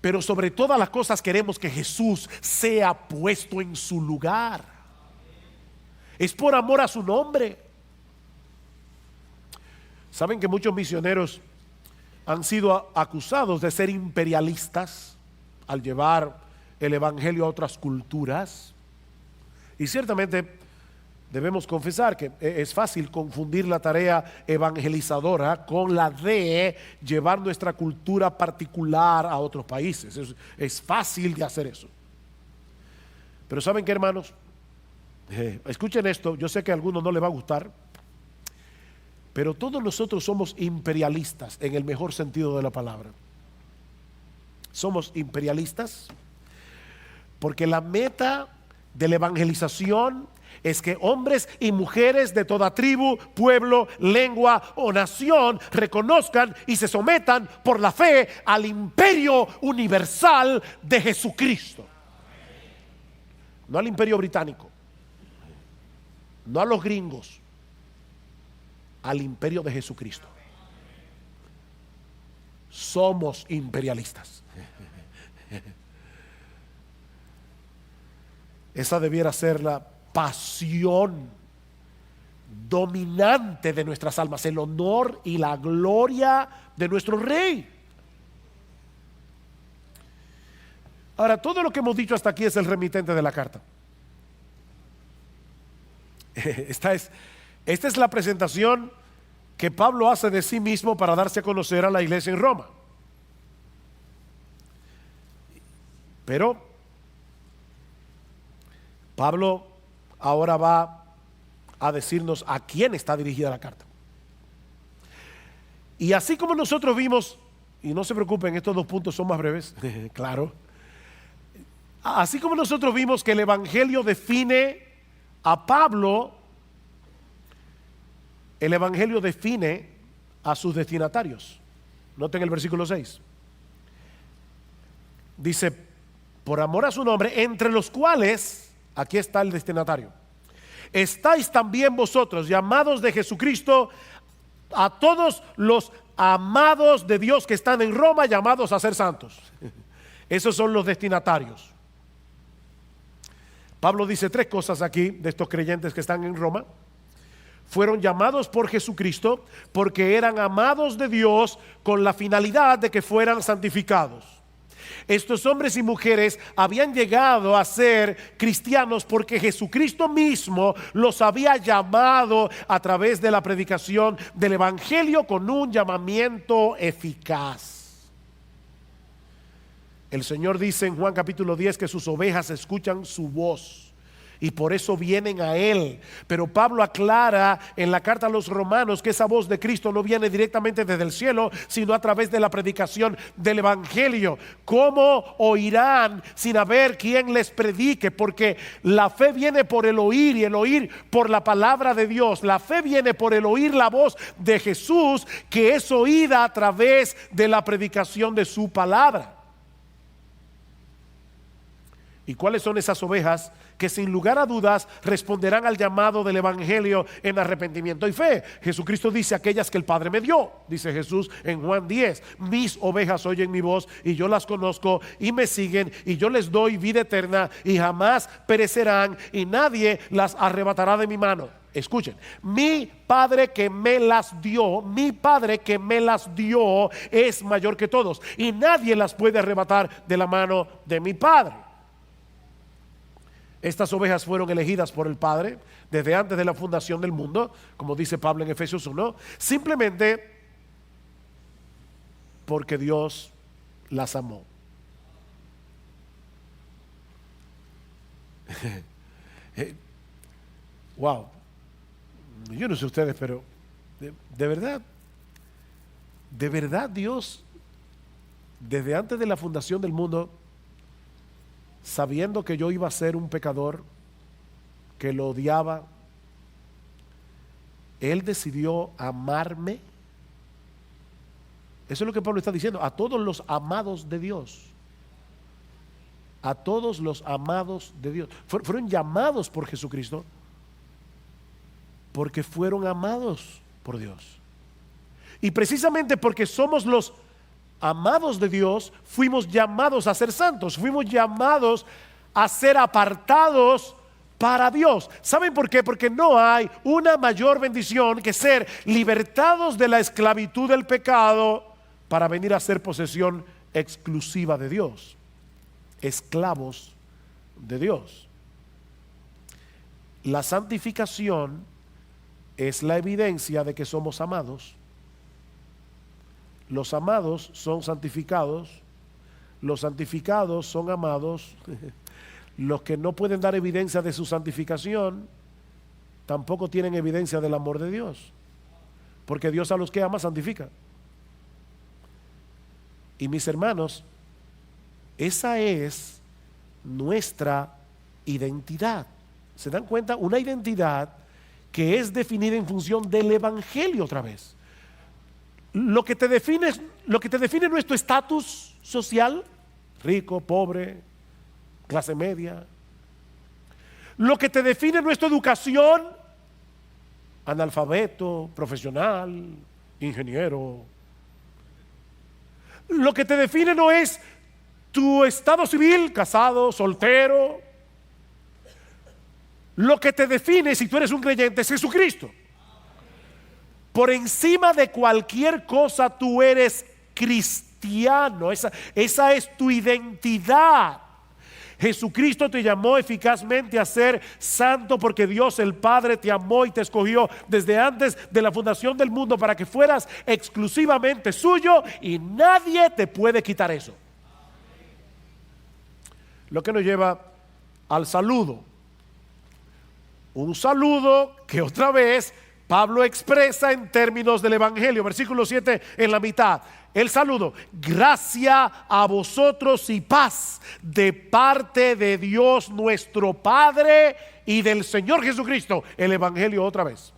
pero sobre todas las cosas queremos que Jesús sea puesto en su lugar. Es por amor a su nombre. Saben que muchos misioneros han sido acusados de ser imperialistas al llevar el evangelio a otras culturas. Y ciertamente debemos confesar que es fácil confundir la tarea evangelizadora con la de llevar nuestra cultura particular a otros países. Es fácil de hacer eso. Pero ¿saben qué, hermanos? Escuchen esto, yo sé que a algunos no les va a gustar, pero todos nosotros somos imperialistas en el mejor sentido de la palabra. Somos imperialistas porque la meta de la evangelización es que hombres y mujeres de toda tribu, pueblo, lengua o nación reconozcan y se sometan por la fe al imperio universal de Jesucristo. No al imperio británico, no a los gringos, al imperio de Jesucristo. Somos imperialistas. Esa debiera ser la pasión dominante de nuestras almas, el honor y la gloria de nuestro Rey. Ahora, todo lo que hemos dicho hasta aquí es el remitente de la carta. Esta es la presentación que Pablo hace de sí mismo para darse a conocer a la iglesia en Roma. Pero Pablo ahora va a decirnos a quién está dirigida la carta. Y así como nosotros vimos, y no se preocupen, estos dos puntos son más breves, claro. Así como nosotros vimos que el Evangelio define a Pablo, el Evangelio define a sus destinatarios. Noten el versículo 6. Dice, por amor a su nombre, entre los cuales, aquí está el destinatario, estáis también vosotros, llamados de Jesucristo, a todos los amados de Dios que están en Roma, llamados a ser santos. Esos son los destinatarios. Pablo dice tres cosas aquí de estos creyentes que están en Roma. Fueron llamados por Jesucristo porque eran amados de Dios con la finalidad de que fueran santificados. Estos hombres y mujeres habían llegado a ser cristianos porque Jesucristo mismo los había llamado a través de la predicación del Evangelio con un llamamiento eficaz. El Señor dice en Juan capítulo 10 que sus ovejas escuchan su voz y por eso vienen a Él. Pero Pablo aclara en la carta a los romanos que esa voz de Cristo no viene directamente desde el cielo, sino a través de la predicación del Evangelio. ¿Cómo oirán sin haber quien les predique? Porque la fe viene por el oír y el oír por la palabra de Dios. La fe viene por el oír la voz de Jesús, que es oída a través de la predicación de su palabra. ¿Y cuáles son esas ovejas? Que sin lugar a dudas responderán al llamado del evangelio en arrepentimiento y fe. Jesucristo dice: aquellas que el Padre me dio, dice Jesús en Juan 10, mis ovejas oyen mi voz y yo las conozco y me siguen, y yo les doy vida eterna y jamás perecerán y nadie las arrebatará de mi mano. Escuchen, mi Padre que me las dio, mi Padre que me las dio es mayor que todos y nadie las puede arrebatar de la mano de mi Padre. Estas ovejas fueron elegidas por el Padre desde antes de la fundación del mundo, como dice Pablo en Efesios 1, simplemente porque Dios las amó. Wow, yo no sé ustedes, pero de verdad Dios, desde antes de la fundación del mundo, sabiendo que yo iba a ser un pecador, que lo odiaba, Él decidió amarme. Eso es lo que Pablo está diciendo, a todos los amados de Dios. A todos los amados de Dios. Fueron llamados por Jesucristo porque fueron amados por Dios. Y precisamente porque somos los amados de Dios, fuimos llamados a ser santos, fuimos llamados a ser apartados para Dios. ¿Saben por qué? Porque no hay una mayor bendición que ser libertados de la esclavitud del pecado para venir a ser posesión exclusiva de Dios, esclavos de Dios. La santificación es la evidencia de que somos amados. Los amados son santificados, los santificados son amados. Los que no pueden dar evidencia de su santificación tampoco tienen evidencia del amor de Dios, porque Dios a los que ama santifica. Y mis hermanos, esa es nuestra identidad. ¿Se dan cuenta? Una identidad que es definida en función del evangelio otra vez. Lo que te define nuestro estatus social, rico, pobre, clase media. Lo que te define nuestra educación, analfabeto, profesional, ingeniero. Lo que te define no es tu estado civil, casado, soltero. Lo que te define, si tú eres un creyente, es Jesucristo. Por encima de cualquier cosa tú eres cristiano. Esa es tu identidad. Jesucristo te llamó eficazmente a ser santo porque Dios el Padre te amó y te escogió desde antes de la fundación del mundo para que fueras exclusivamente suyo y nadie te puede quitar eso. Lo que nos lleva al saludo. Un saludo que otra vez Pablo expresa en términos del evangelio, versículo 7 en la mitad. El saludo: gracia a vosotros y paz de parte de Dios nuestro Padre y del Señor Jesucristo. El evangelio otra vez.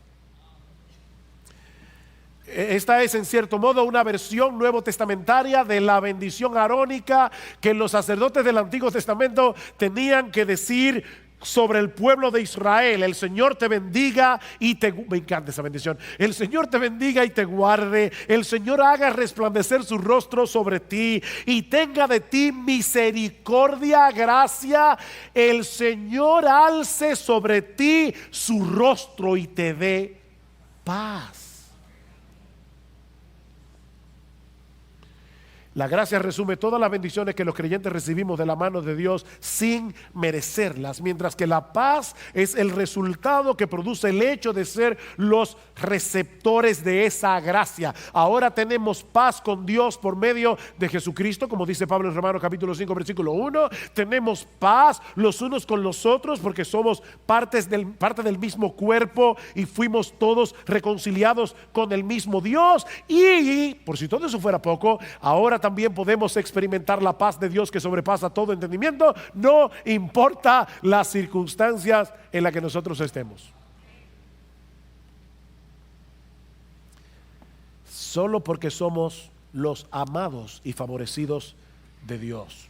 Esta es en cierto modo una versión nuevo testamentaria de la bendición arónica que los sacerdotes del Antiguo Testamento tenían que decir sobre el pueblo de Israel. El Señor te bendiga y me encanta esa bendición. El Señor te bendiga y te guarde. El Señor haga resplandecer su rostro sobre ti y tenga de ti misericordia, gracia. El Señor alce sobre ti su rostro y te dé paz. La gracia resume todas las bendiciones que los creyentes recibimos de la mano de Dios sin merecerlas, mientras que la paz es el resultado que produce el hecho de ser los receptores de esa gracia. Ahora tenemos paz con Dios por medio de Jesucristo, como dice Pablo en Romanos capítulo 5 versículo 1. Tenemos paz los unos con los otros porque somos parte del mismo cuerpo y fuimos todos reconciliados con el mismo Dios. Y por si todo eso fuera poco, ahora también podemos experimentar la paz de Dios que sobrepasa todo entendimiento, no importa las circunstancias en las que nosotros estemos. Solo porque somos los amados y favorecidos de Dios.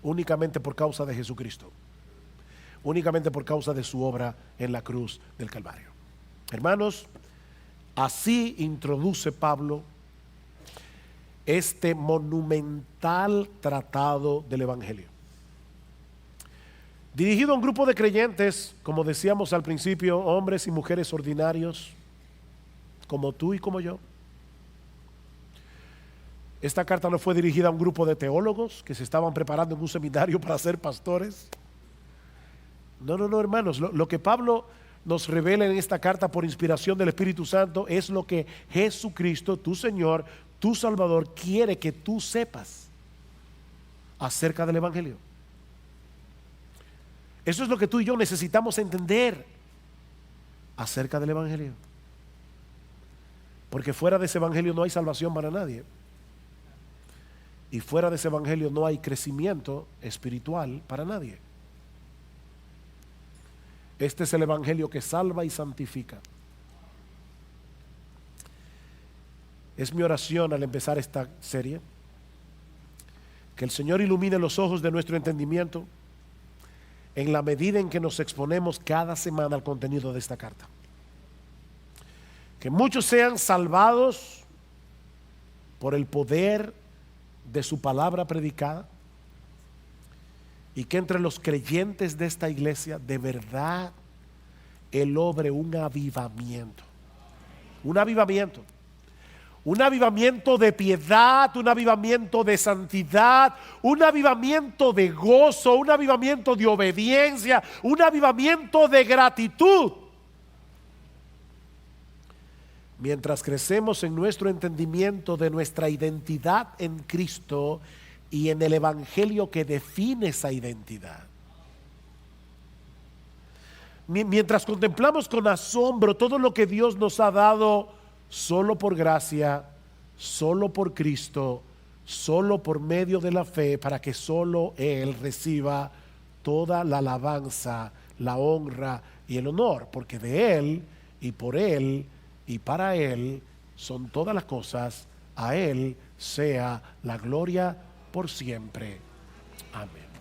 únicamente por causa de Jesucristo, únicamente por causa de su obra en la cruz del Calvario. Hermanos, así introduce Pablo este monumental tratado del Evangelio, dirigido a un grupo de creyentes, como decíamos al principio, hombres y mujeres ordinarios, como tú y como yo. Esta carta no fue dirigida a un grupo de teólogos que se estaban preparando en un seminario para ser pastores. No, hermanos, lo que Pablo nos revela en esta carta por inspiración del Espíritu Santo es lo que Jesucristo, tu Señor, tu Salvador, quiere que tú sepas acerca del Evangelio. Eso es lo que tú y yo necesitamos entender acerca del Evangelio. Porque fuera de ese Evangelio no hay salvación para nadie. Y fuera de ese Evangelio no hay crecimiento espiritual para nadie. Este es el Evangelio que salva y santifica. Es mi oración al empezar esta serie, que el Señor ilumine los ojos de nuestro entendimiento en la medida en que nos exponemos cada semana al contenido de esta carta. Que muchos sean salvados por el poder de su palabra predicada, y que entre los creyentes de esta iglesia de verdad Él obre un avivamiento. Un avivamiento. Un avivamiento de piedad, un avivamiento de santidad, un avivamiento de gozo, un avivamiento de obediencia, un avivamiento de gratitud. Mientras crecemos en nuestro entendimiento de nuestra identidad en Cristo y en el Evangelio que define esa identidad. Mientras contemplamos con asombro todo lo que Dios nos ha dado solo por gracia, solo por Cristo, solo por medio de la fe, para que solo Él reciba toda la alabanza, la honra y el honor, porque de Él y por Él y para Él son todas las cosas. A Él sea la gloria por siempre. Amén.